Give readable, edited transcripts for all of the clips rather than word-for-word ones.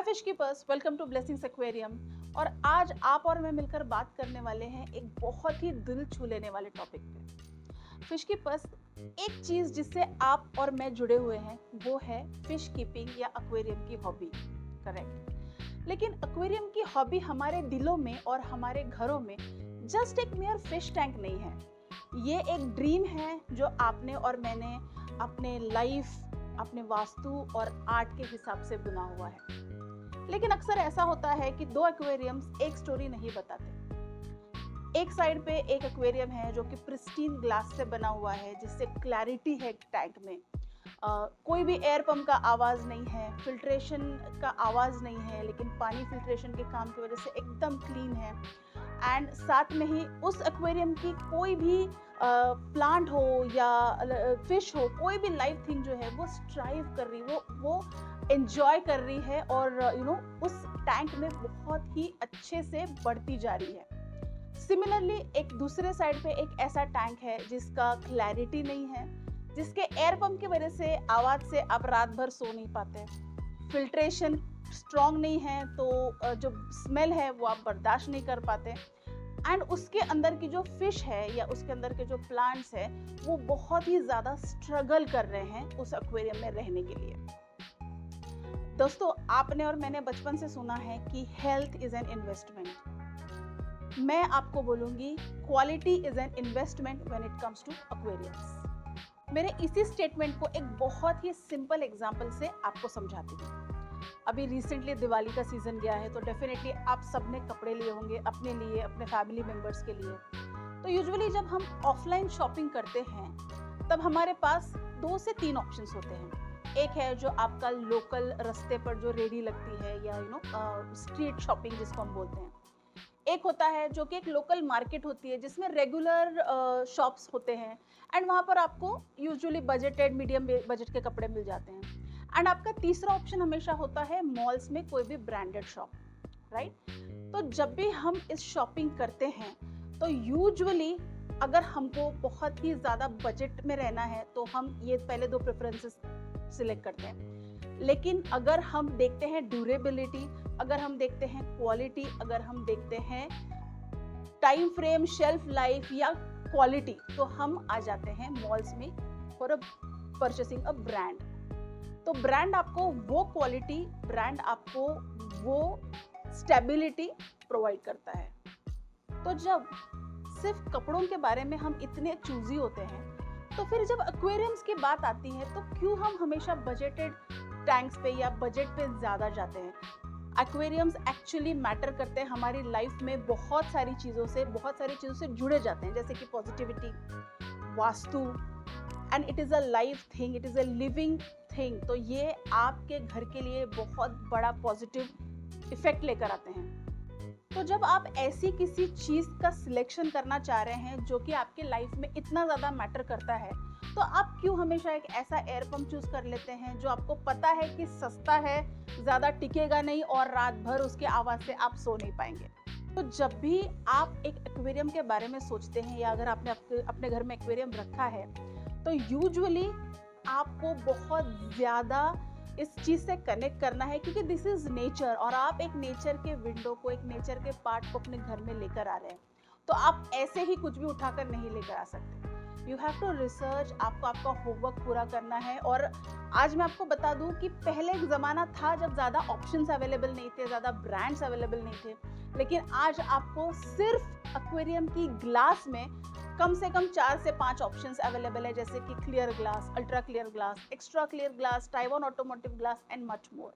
Fish keepers, welcome to blessings aquarium. और आज आप और मैं मिलकर बात करने वाले हैं एक बहुत ही दिल छू लेने वाले टॉपिक पे। फिश कीपर्स, एक चीज जिससे आप और मैं जुड़े हुए हैं वो है फिश कीपिंग या एक्वेरियम की हॉबी, करेक्ट। लेकिन एक्वेरियम की हॉबी हमारे दिलों में और हमारे घरों में जस्ट एक मेयर फिश टैंक नहीं है। ये एक ड्रीम है जो आपने और मैंने अपने लाइफ, अपने वास्तु और आर्ट के हिसाब से बुना हुआ है। लेकिन अक्सर ऐसा होता है कि दो एक्वेरियम्स एक स्टोरी नहीं बताते। एक साइड पे एक एक्वेरियम है जो कि प्रिस्टीन ग्लास से बना हुआ है, जिससे क्लैरिटी है टैंक में, कोई भी एयर पंप का आवाज़ नहीं है, फिल्ट्रेशन का आवाज़ नहीं है, लेकिन पानी फिल्ट्रेशन के काम की वजह से एकदम क्लीन है। एंड साथ में ही उस एक्वेरियम की कोई भी प्लांट हो या फिश हो, कोई भी लाइव थिंग जो है वो स्ट्राइव कर रही, वो एंजॉय कर रही है और उस टैंक में बहुत ही अच्छे से बढ़ती जा रही है। सिमिलरली एक दूसरे साइड पे एक ऐसा टैंक है जिसका क्लैरिटी नहीं है, जिसके एयर पंप की वजह से आवाज़ से आप रात भर सो नहीं पाते, फिल्ट्रेशन स्ट्रॉन्ग नहीं है तो जो स्मेल है वो आप बर्दाश्त नहीं कर पाते, एंड उसके अंदर की जो फिश है या उसके अंदर के जो प्लांट्स है वो बहुत ही ज़्यादा स्ट्रगल कर रहे हैं उस एक्वेरियम में रहने के लिए। दोस्तों, आपने और मैंने बचपन से सुना है कि हेल्थ इज एन इन्वेस्टमेंट। मैं आपको बोलूँगी quality is an investment when it comes to aquariums. मेरे इसी स्टेटमेंट को एक बहुत ही सिंपल एग्जांपल से आपको समझाती हूँ। अभी रिसेंटली दिवाली का सीजन गया है तो डेफिनेटली आप सबने कपड़े लिए होंगे अपने लिए, अपने फैमिली मेंबर्स के लिए। तो यूजुअली जब हम ऑफलाइन शॉपिंग करते हैं तब हमारे पास 2 से 3 ऑप्शंस होते हैं। एक है जो आपका लोकल रास्ते पर जो रेडी लगती है या स्ट्रीट शॉपिंग जिसको हम बोलते हैं। एक होता है जो कि एक लोकल मार्केट होती है जिसमें रेगुलर शॉप्स होते हैं एंड वहाँ पर आपको यूजुअली बजटेड, मीडियम बजट के कपड़े मिल जाते हैं। एंड आपका तीसरा ऑप्शन हमेशा होता है मॉल्स में कोई भी ब्रांडेड शॉप, राइट। तो जब भी हम इस शॉपिंग करते हैं तो यूजुअली अगर हमको बहुत ही ज़्यादा बजट में रहना है तो हम ये पहले 2 प्रेफरेंसेस सिलेक्ट करते हैं। लेकिन अगर हम देखते हैं ड्यूरेबिलिटी, अगर हम देखते हैं क्वालिटी, अगर हम देखते हैं टाइम फ्रेम, शेल्फ लाइफ या क्वालिटी, तो हम आ जाते हैं मॉल्स में फॉर परचेसिंग अ ब्रांड। तो ब्रांड आपको वो क्वालिटी, ब्रांड आपको वो स्टेबिलिटी प्रोवाइड करता है। तो जब सिर्फ कपड़ों के बारे में हम इतने चूजी होते हैं तो फिर जब एक्वेरियम्स की बात आती है तो क्यों हम हमेशा बजटेड टैंक्स पे या बजट पे ज़्यादा जाते हैं। एक्वेरियम्स एक्चुअली मैटर करते हैं हमारी लाइफ में, बहुत सारी चीज़ों से जुड़े जाते हैं, जैसे कि positivity, vastu, and it is a live thing, it is a living thing. तो ये आपके घर के लिए बहुत बड़ा पॉजिटिव इफेक्ट लेकर आते हैं। तो जब आप ऐसी किसी चीज़ का सिलेक्शन करना चाह रहे हैं जो कि आपके लाइफ में इतना ज़्यादा मैटर करता है, तो आप क्यों हमेशा एक ऐसा एयर पंप चूज़ कर लेते हैं जो आपको पता है कि सस्ता है, ज़्यादा टिकेगा नहीं और रात भर उसके आवाज़ से आप सो नहीं पाएंगे। तो जब भी आप एक एक्वेरियम के बारे में सोचते हैं या अगर आपने अपने घर में एक्वेरियम रखा है तो यूजुअली आपको बहुत ज़्यादा इस चीज़ से कनेक्ट करना है, क्योंकि दिस इज़ नेचर और आप एक नेचर के विंडो को, एक नेचर के पार्ट को अपने घर में लेकर आ रहे हैं। तो आप ऐसे ही कुछ भी उठाकर नहीं लेकर आ सकते। यू हैव टू रिसर्च, आपको आपका होमवर्क पूरा करना है। और आज मैं आपको बता दूं कि पहले एक ज़माना था जब ज़्यादा ऑप्शंस अवेलेबल नहीं थे, ज़्यादा ब्रांड्स अवेलेबल नहीं थे, लेकिन आज आपको सिर्फ एक्वेरियम की ग्लास में कम से कम 4 से 5 ऑप्शंस अवेलेबल है, जैसे कि clear glass, ultra clear glass, extra clear glass, Taiwan automotive glass and much more.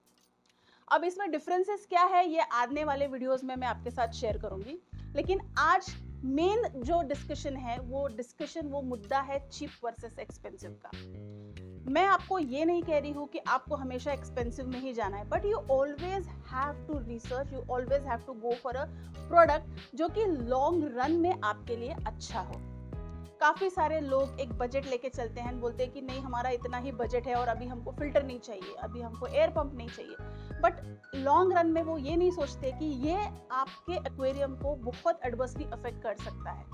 अब इसमें डिफरेंसेस क्या है ये आने वाले वीडियोस में मैं आपके साथ शेयर करूंगी, लेकिन आज मेन जो डिस्कशन है वो मुद्दा है चीप वर्सेस एक्सपेंसिव का। मैं आपको ये नहीं कह रही हूँ कि आपको हमेशा एक्सपेंसिव में ही जाना है, but you always have to research, you always have to go for a product जो कि लॉन्ग रन में आपके लिए अच्छा हो। काफ़ी सारे लोग एक बजट लेके चलते हैं, बोलते हैं कि नहीं हमारा इतना ही बजट है और अभी हमको फिल्टर नहीं चाहिए, अभी हमको एयर पंप नहीं चाहिए, बट लॉन्ग रन में वो ये नहीं सोचते कि ये आपके एक्वेरियम को बहुत एडवर्सली अफेक्ट कर सकता है।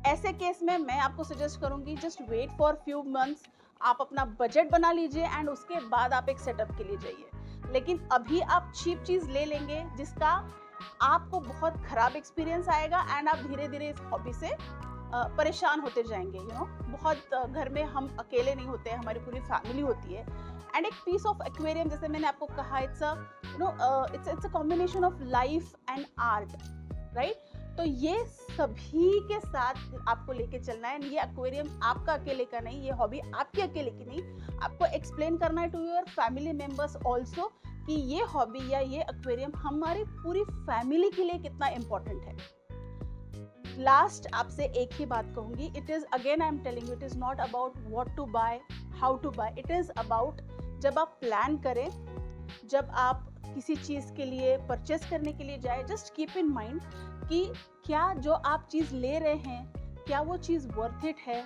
ऐसे केस में मैं आपको सजेस्ट करूंगी just wait for few months, आप अपना बजट बना लीजिए एंड उसके बाद आप एक सेटअप के लिए जाइए। लेकिन अभी आप चीप चीज़ ले लेंगे जिसका आपको बहुत खराब एक्सपीरियंस आएगा एंड आप धीरे धीरे इस हॉबी से परेशान होते जाएंगे। बहुत घर में हम अकेले नहीं होते हैं, हमारी पूरी फैमिली होती है। एंड एक पीस ऑफ एक्वेरियम, जैसे मैंने आपको कहा, it's a combination of life and art, right. तो ये सभी के साथ आपको लेके चलना है। ये एक्वेरियम आपका अकेले का नहीं, ये हॉबी आपकी अकेले की नहीं, आपको एक्सप्लेन करना है to your family members also कि ये हॉबी या ये एक्वेरियम हमारी पूरी फैमिली के लिए कितना इम्पोर्टेंट है। लास्ट आपसे एक ही बात कहूंगी, it is again I am telling you, it is not about what to buy, how to buy, it is about जब आप प्लान करें, जब आप किसी चीज़ के लिए परचेस करने के लिए जाए, जस्ट कीप इन माइंड कि क्या जो आप चीज़ ले रहे हैं, क्या वो चीज़ वर्थ इट है।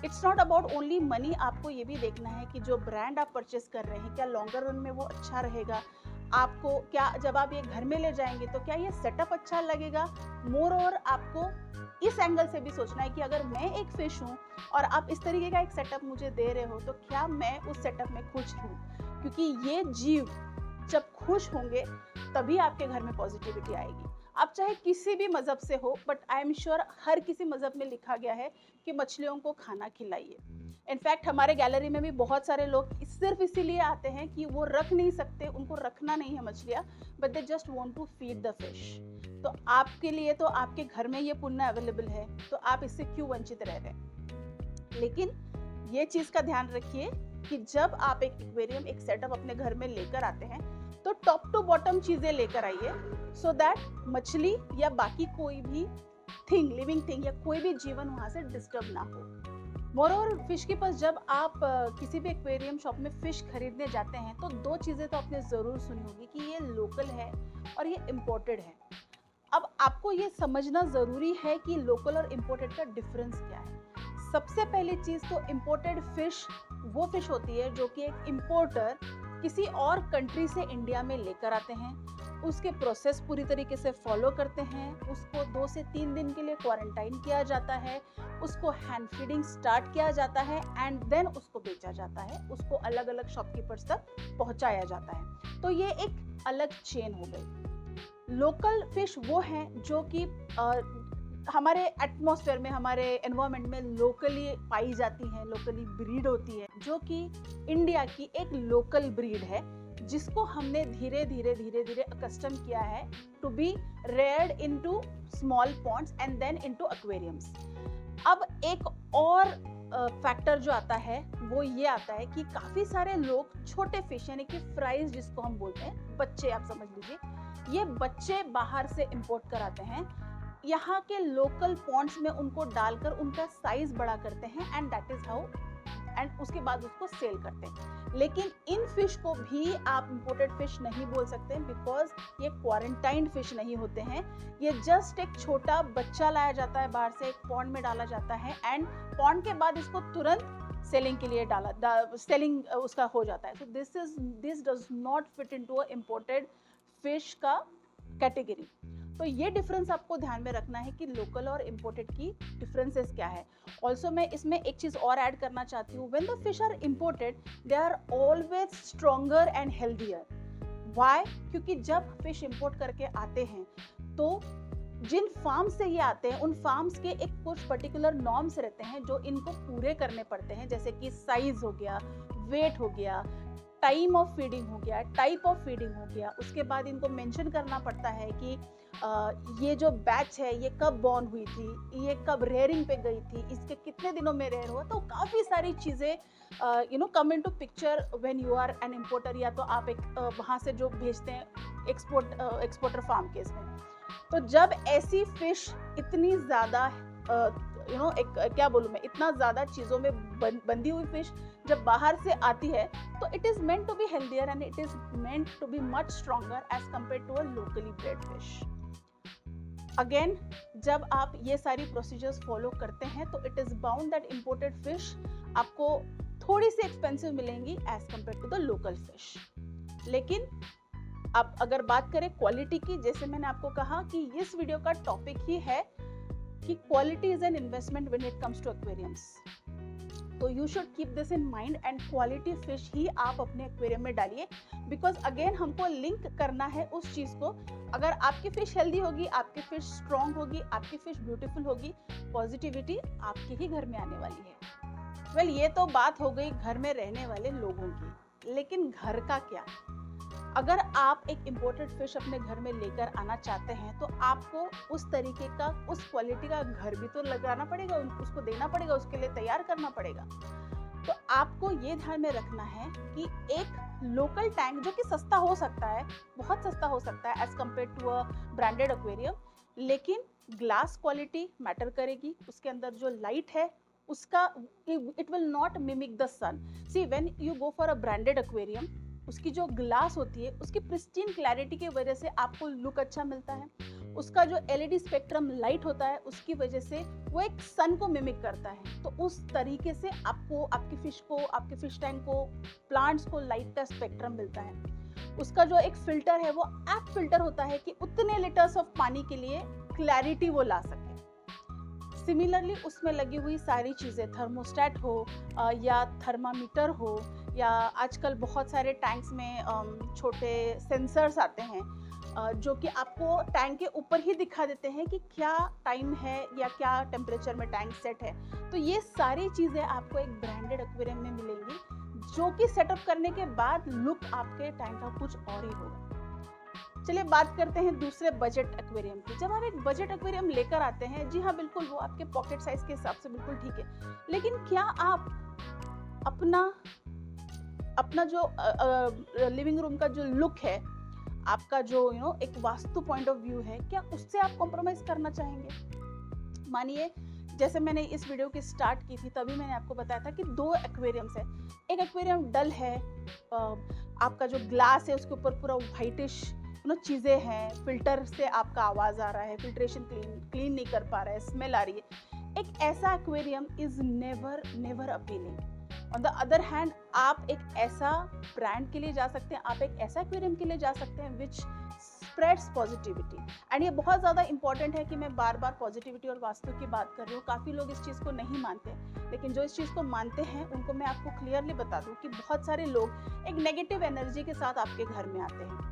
It's not about only money, आपको ये भी देखना है कि जो ब्रांड आप परचेस कर रहे हैं क्या लॉन्गर रन में वो अच्छा रहेगा आपको, क्या जब आप ये घर में ले जाएंगे तो क्या ये सेटअप अच्छा लगेगा। मोर ओवर आपको इस एंगल से भी सोचना है कि अगर मैं एक फिश हूँ और आप इस तरीके का एक सेटअप मुझे दे रहे हो तो क्या मैं उस सेटअप में खुश हूँ, क्योंकि ये जीव जब खुश होंगे तभी आपके घर में पॉजिटिविटी आएगी। आप चाहे किसी भी मज़हब से हो, बट आई एम श्योर हर किसी मज़हब में लिखा गया है कि मछलियों को खाना खिलाइए। इनफैक्ट हमारे गैलरी में भी बहुत सारे लोग सिर्फ इसीलिए आते हैं कि वो रख नहीं सकते, उनको रखना नहीं है मछलियाँ, but they just want to feed the fish. तो आपके लिए तो आपके घर में ये पुण्य अवेलेबल है, तो आप इससे क्यों वंचित रह रहे हैं। लेकिन ये चीज़ का ध्यान रखिए कि जब आप एक एक्वेरियम, एक सेटअप अपने घर में लेकर आते हैं तो टॉप टू बॉटम चीज़ें लेकर आइए, सो दैट मछली या बाकी कोई भी थिंग, लिविंग थिंग या कोई भी जीवन वहाँ से डिस्टर्ब ना हो। मोरओवर फिश के पास जब आप किसी भी एक्वेरियम शॉप में फिश खरीदने जाते हैं तो दो चीज़ें तो आपने ज़रूर सुनी होगी कि ये लोकल है और ये इम्पोर्टेड है। अब आपको ये समझना ज़रूरी है कि लोकल और इम्पोर्टेड का डिफरेंस क्या है। सबसे पहली चीज़ तो इम्पोर्टेड फिश वो फिश होती है जो कि एक इम्पोर्टर किसी और कंट्री से इंडिया में लेकर आते हैं, उसके प्रोसेस पूरी तरीके से फॉलो करते हैं, उसको 2 से 3 दिन के लिए क्वारंटाइन किया जाता है, उसको हैंड फीडिंग स्टार्ट किया जाता है एंड देन उसको बेचा जाता है, उसको अलग अलग शॉपकीपर्स तक पहुंचाया जाता है। तो ये एक अलग चेन हो गई। लोकल फिश वो हैं जो कि हमारे एटमॉस्फेयर में, हमारे एनवायरनमेंट में लोकली पाई जाती हैं, लोकली ब्रीड होती है, जो कि इंडिया की एक लोकल ब्रीड है जिसको हमने धीरे धीरे धीरे धीरे अकस्टम किया है to be reared into small ponds and then into aquariums. अब एक और फैक्टर जो आता है वो ये आता है कि काफ़ी सारे लोग छोटे फिश यानी कि फ्राइज जिसको हम बोलते हैं, बच्चे आप समझ लीजिए, ये बच्चे बाहर से इंपोर्ट कराते हैं, यहाँ के लोकल पॉन्ड्स में उनको डालकर उनका साइज बड़ा करते हैं and that is how, and उसके बाद उसको सेल करते हैं। लेकिन इन फिश को भी आप इंपोर्टेड फिश नहीं बोल सकते बिकॉज ये क्वारंटाइंड फिश नहीं होते हैं। ये जस्ट एक छोटा बच्चा लाया जाता है बाहर से, एक पॉन्ड में डाला जाता है एंड पॉन्ड के बाद इसको तुरंत सेलिंग के लिए सेलिंग उसका हो जाता है। So this does not fit into a imported fish का कैटेगरी। तो ये डिफरेंस आपको ध्यान में रखना है कि लोकल और इम्पोर्टेड की डिफरेंसेस क्या है। ऑल्सो मैं इसमें एक चीज़ और ऐड करना चाहती हूँ, when the fish are imported they are always stronger and healthier. Why? क्योंकि जब फिश इम्पोर्ट करके आते हैं तो जिन फार्म से ये आते हैं उन फार्म्स के एक कुछ पर्टिकुलर नॉर्म्स रहते हैं जो इनको पूरे करने पड़ते हैं, जैसे कि साइज हो गया, वेट हो गया, टाइम ऑफ फीडिंग हो गया, टाइप ऑफ फीडिंग हो गया। उसके बाद इनको मेंशन करना पड़ता है कि ये जो बैच है ये कब बॉर्न हुई थी, ये कब रेयरिंग पे गई थी, इसके कितने दिनों में रेयर हुआ। तो काफ़ी सारी चीज़ें come into picture when you are an importer, या तो आप एक वहाँ से जो भेजते हैं एक्सपोर्टर फार्म केस में। तो जब ऐसी फिश इतनी ज़्यादा क्या बोलूँ मैं, इतना ज़्यादा चीज़ों में बंधी हुई फिश जब बाहर से आती है तो it is meant to be healthier and it is meant to be much stronger as compared to a locally bred fish. Again, जब आप ये सारी प्रोसीजर्स फॉलो करते हैं तो it is bound that imported fish आपको थोड़ी सी एक्सपेंसिव मिलेंगी as compared to the local fish. लेकिन अब अगर बात करें क्वालिटी की, जैसे मैंने आपको कहा कि इस वीडियो का टॉपिक ही है कि quality is an investment when it comes to aquariums. तो you should keep this in mind and quality fish ही आप अपने एक्वेरियम में डालिए, बिकॉज अगेन हमको लिंक करना है उस चीज़ को। अगर आपकी फिश हेल्दी होगी, आपकी फिश स्ट्रांग होगी, आपकी फिश ब्यूटीफुल होगी, पॉजिटिविटी आपके ही घर में आने वाली है। वेल, ये तो बात हो गई घर में रहने वाले लोगों की, लेकिन घर का क्या? अगर आप एक इम्पोर्टेड फिश अपने घर में लेकर आना चाहते हैं तो आपको उस तरीके का, उस क्वालिटी का घर भी तो लगाना पड़ेगा, उसको देना पड़ेगा, उसके लिए तैयार करना पड़ेगा। तो आपको ये ध्यान में रखना है कि एक लोकल टैंक जो कि सस्ता हो सकता है, बहुत सस्ता हो सकता है as compared to a branded aquarium, लेकिन ग्लास क्वालिटी मैटर करेगी। उसके अंदर जो लाइट है उसका, it will not mimic the sun. See, when you go for a branded aquarium, उसकी जो ग्लास होती है उसकी प्रिस्टीन क्लैरिटी की वजह से आपको लुक अच्छा मिलता है। उसका जो एलईडी स्पेक्ट्रम लाइट होता है उसकी वजह से वो एक सन को मिमिक करता है। तो उस तरीके से आपको, आपकी फिश को, आपके फिश टैंक को, प्लांट्स को लाइट का स्पेक्ट्रम मिलता है। उसका जो एक फिल्टर है वो ऐप फिल्टर होता है कि उतने लीटर्स ऑफ पानी के लिए क्लैरिटी वो ला सके। सिमिलरली उसमें लगी हुई सारी चीज़ें, थर्मोस्टेट हो या थर्मामीटर हो, या आजकल बहुत सारे टैंक्स में छोटे सेंसर्स आते हैं जो कि आपको टैंक के ऊपर ही दिखा देते हैं कि क्या टाइम है या क्या टेम्परेचर में टैंक सेट है। तो ये सारी चीज़ें आपको एक ब्रांडेड एक्वेरियम में मिलेंगी, जो कि सेटअप करने के बाद लुक आपके टैंक का कुछ और ही होगा। चलिए बात करते हैं दूसरे बजट एक्वेरियम की। जब आप एक बजट एक्वेरियम लेकर आते हैं, जी हाँ बिल्कुल, वो आपके पॉकेट साइज के हिसाब से बिल्कुल ठीक है, लेकिन क्या आप अपना जो लिविंग रूम का जो लुक है, आपका जो एक वास्तु पॉइंट ऑफ व्यू है, क्या उससे आप कॉम्प्रोमाइज करना चाहेंगे? मानिए, जैसे मैंने इस वीडियो की स्टार्ट की थी तभी मैंने आपको बताया था कि 2 एक्वेरियम्स है। एक एक्वेरियम डल है, आपका जो ग्लास है उसके ऊपर पूरा व्हाइटिश चीज़ें हैं, फिल्टर से आपका आवाज़ आ रहा है, फिल्ट्रेशन क्लीन नहीं कर पा रहा है, स्मेल आ रही है। एक ऐसा aquarium is never appealing. On the other hand, आप एक ऐसा ब्रांड के लिए जा सकते हैं, आप एक ऐसा एक्वेरियम के लिए जा सकते हैं विच स्प्रेड्स पॉजिटिविटी। एंड ये बहुत ज़्यादा इंपॉर्टेंट है कि मैं बार बार पॉजिटिविटी और वास्तु की बात कर रही हूँ। काफ़ी लोग इस चीज़ को नहीं मानते, लेकिन जो इस चीज़ को मानते हैं उनको मैं आपको क्लियरली बता दूँ कि बहुत सारे लोग एक नेगेटिव एनर्जी के साथ आपके घर में आते हैं।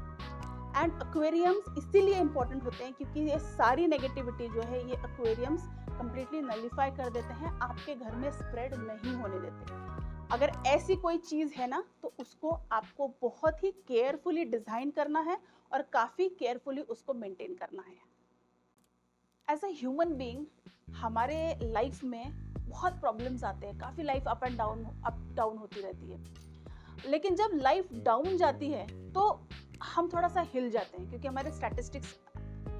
एंड एक्वेरियम्स इसीलिए इंपॉर्टेंट होते हैं क्योंकि ये सारी नेगेटिविटी जो है ये एक्वेरियम्स कंप्लीटली नलिफाई कर देते हैं, आपके घर में स्प्रेड नहीं होने देते। अगर ऐसी कोई चीज़ है ना, तो उसको आपको बहुत ही केयरफुली डिज़ाइन करना है और काफ़ी केयरफुली उसको मेंटेन करना है। एज अ ह्यूमन बीइंग हमारे लाइफ में बहुत प्रॉब्लम्स आते हैं, काफ़ी लाइफ अप डाउन होती रहती है। लेकिन जब लाइफ डाउन जाती है तो हम थोड़ा सा हिल जाते हैं, क्योंकि हमारे स्टैटिस्टिक्स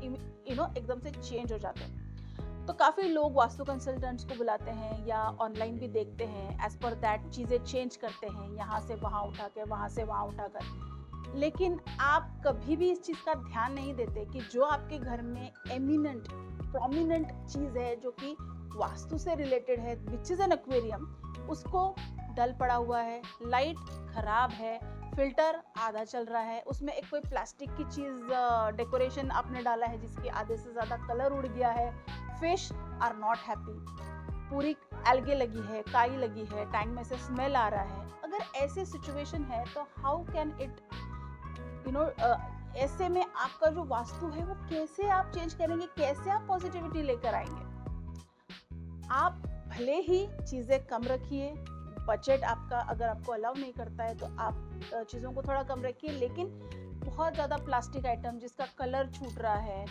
एकदम से चेंज हो जाते हैं। तो काफ़ी लोग वास्तु कंसल्टेंट्स को बुलाते हैं या ऑनलाइन भी देखते हैं, एज पर दैट चीज़ें चेंज करते हैं, यहाँ से वहाँ उठा के, वहाँ से वहाँ उठा कर। लेकिन आप कभी भी इस चीज़ का ध्यान नहीं देते कि जो आपके घर में एमिनेंट, प्रोमिनेंट चीज़ है जो कि वास्तु से रिलेटेड है, विच इज़ एन एक्वेरियम, उसको डल पड़ा हुआ है, लाइट खराब है, फिल्टर आधा चल रहा है, उसमें एक कोई प्लास्टिक की चीज़ डेकोरेशन आपने डाला है जिसकी आधे से ज़्यादा कलर उड़ गया है, फिश आर नॉट हैप्पी, पूरी एल्गे लगी है, काई लगी है, टैंक में से स्मेल आ रहा है। अगर ऐसे सिचुएशन है तो हाउ कैन इट ऐसे में आपका जो वास्तु है वो कैसे आप चेंज करेंगे, कैसे आप पॉजिटिविटी लेकर आएंगे? आप भले ही चीज़ें कम रखिए, बजट आपका अगर आपको अलाउ नहीं करता है तो आप चीज़ों को थोड़ा कम रखिए, लेकिन बहुत ज़्यादा प्लास्टिक आइटम जिसका कलर छूट रहा है,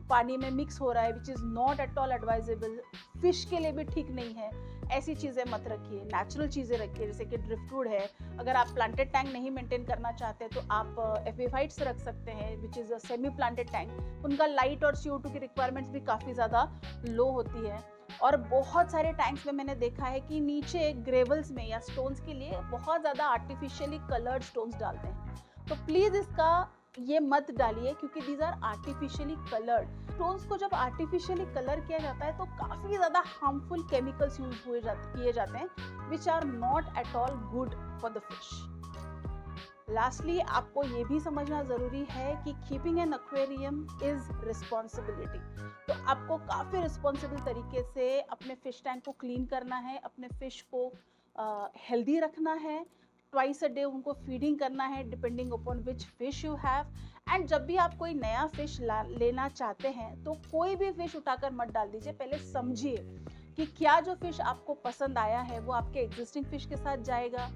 पानी में मिक्स हो रहा है, which is not at all advisable, fish के लिए भी ठीक नहीं है, ऐसी चीज़ें मत रखिए। नेचुरल चीज़ें रखिए, जैसे कि ड्रिफ्टवुड है। अगर आप प्लांटेड टैंक नहीं मेंटेन करना चाहते तो आप एपिफाइट्स रख सकते हैं, विच is a semi planted tank. उनका लाइट और CO2 की रिक्वायरमेंट्स भी काफ़ी ज़्यादा लो होती है। और बहुत सारे टैंक्स में मैंने देखा है कि नीचे ग्रेवल्स में या स्टोन्स के लिए बहुत ज़्यादा आर्टिफिशियली कलर्ड स्टोन्स डालते हैं। तो प्लीज़ इसका ये मत डालिए, क्योंकि these are artificially coloured stones को जब आर्टिफिशियली कलर किया जाता है तो काफ़ी ज़्यादा हार्मफुल केमिकल्स यूज किए जाते हैं, which are not at all good for the fish. Lastly आपको ये भी समझना ज़रूरी है कि keeping an aquarium is responsibility. तो आपको काफ़ी रिस्पॉन्सिबल तरीके से अपने फिश टैंक को क्लीन करना है, अपने फिश को हेल्दी रखना है, ट्वाइस अ डे उनको फीडिंग करना है depending upon which fish you have. And जब भी आप कोई नया फिश लेना चाहते हैं तो कोई भी फिश उठाकर मत डाल दीजिए, पहले समझिए कि क्या जो फिश आपको पसंद आया है वो आपके एग्जिस्टिंग फिश के साथ जाएगा,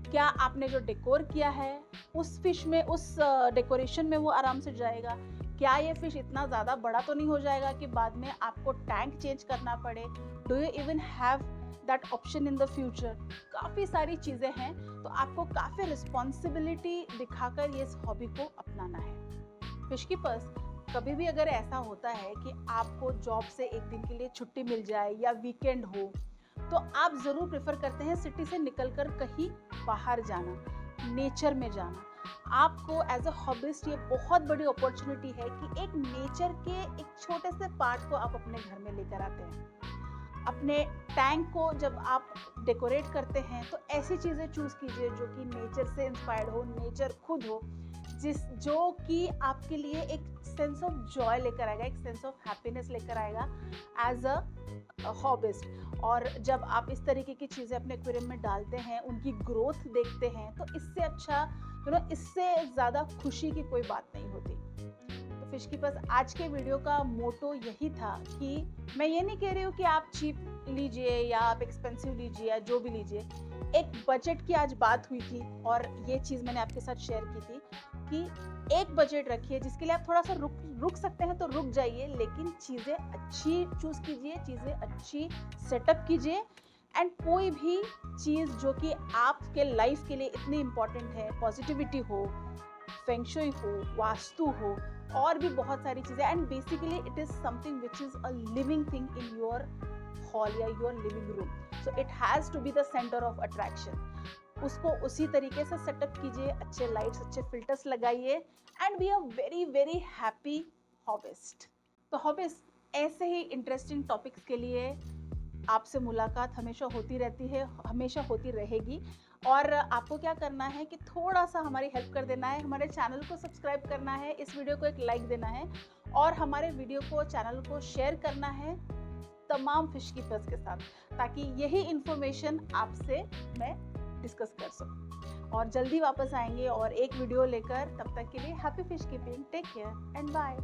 क्या आपने जो डेकोर किया है उस फिश में, उस डेकोरेशन में वो आराम से जाएगा, क्या ये फिश इतना ज़्यादा बड़ा तो नहीं हो जाएगा कि बाद में आपको टैंक चेंज करना पड़े, do you even have that option in the future. काफ़ी सारी चीज़ें हैं, तो आपको काफ़ी रिस्पॉन्सिबिलिटी दिखाकर ये इस हॉबी को अपनाना है। फिश कीपर्स, कभी भी अगर ऐसा होता है कि आपको जॉब से एक दिन के लिए छुट्टी मिल जाए या वीकेंड हो, तो आप ज़रूर प्रेफर करते हैं सिटी से निकलकर कहीं बाहर जाना, नेचर में जाना। आपको एज अ हॉबिस्ट ये बहुत बड़ी अपॉर्चुनिटी है कि एक नेचर के एक छोटे से पार्ट को आप अपने घर में लेकर आते हैं। अपने टैंक को जब आप डेकोरेट करते हैं तो ऐसी चीज़ें चूज़ कीजिए जो कि नेचर से इंस्पायर्ड हो, नेचर खुद हो, जो कि आपके लिए एक सेंस ऑफ जॉय लेकर आएगा, एक सेंस ऑफ हैप्पीनेस लेकर आएगा एज अ हॉबिस्ट। और जब आप इस तरीके की चीज़ें अपने एक्वेरियम में डालते हैं, उनकी ग्रोथ देखते हैं, तो इससे अच्छा इससे ज़्यादा खुशी की कोई बात नहीं होती। तो फिश कीपर्स, आज के वीडियो का मोटो यही था कि मैं ये नहीं कह रही हूँ कि आप चीप लीजिए या आप एक्सपेंसिव लीजिए या जो भी लीजिए। एक बजट की आज बात हुई थी और ये चीज़ मैंने आपके साथ शेयर की थी कि एक बजट रखिए जिसके लिए आप थोड़ा सा रुक सकते हैं तो रुक जाइए, लेकिन चीज़ें अच्छी चूज़ कीजिए, चीज़ें अच्छी सेटअप कीजिए। एंड कोई भी चीज़ जो कि आपके लाइफ के लिए इतनी इम्पॉर्टेंट है, पॉजिटिविटी हो, फेंग शुई हो, वास्तु हो, और भी बहुत सारी चीज़ें, and basically it is something which is a living thing in your hall या your living room, so it has to be the centre of attraction. उसको उसी तरीके से सेटअप कीजिए, अच्छे लाइट्स, अच्छे फिल्टर्स लगाइए, and be a very very happy hobbyist. तो हॉबिस्ट, ऐसे ही इंटरेस्टिंग टॉपिक्स के लिए आपसे मुलाकात हमेशा होती रहती है, हमेशा होती रहेगी। और आपको क्या करना है कि थोड़ा सा हमारी हेल्प कर देना है, हमारे चैनल को सब्सक्राइब करना है, इस वीडियो को एक लाइक देना है और हमारे वीडियो को, चैनल को शेयर करना है तमाम फिश कीपर्स के साथ, ताकि यही इन्फॉर्मेशन आपसे मैं डिस्कस कर सकूं। और जल्दी वापस आएंगे और एक वीडियो लेकर, तब तक के लिए happy fish keeping, take care and bye.